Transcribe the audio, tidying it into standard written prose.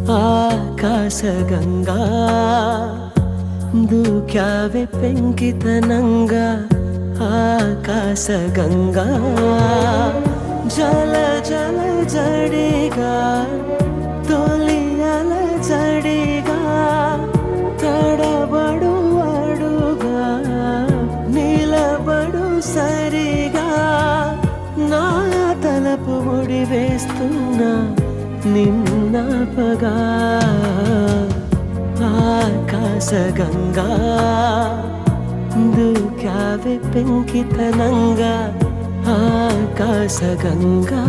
ఆకాశగంగా దూక్యావే పెంకితనంగా ఆకాశగంగా జల జల జడిగా తొలి అల జడిగా తడబడు అడుగా నిలబడు సరిగా నా తలపు ముడి వేస్తున్నా నిన్నపగా ఆకాశగంగా దూక్యావే పెంకితనంగా ఆకాశగంగా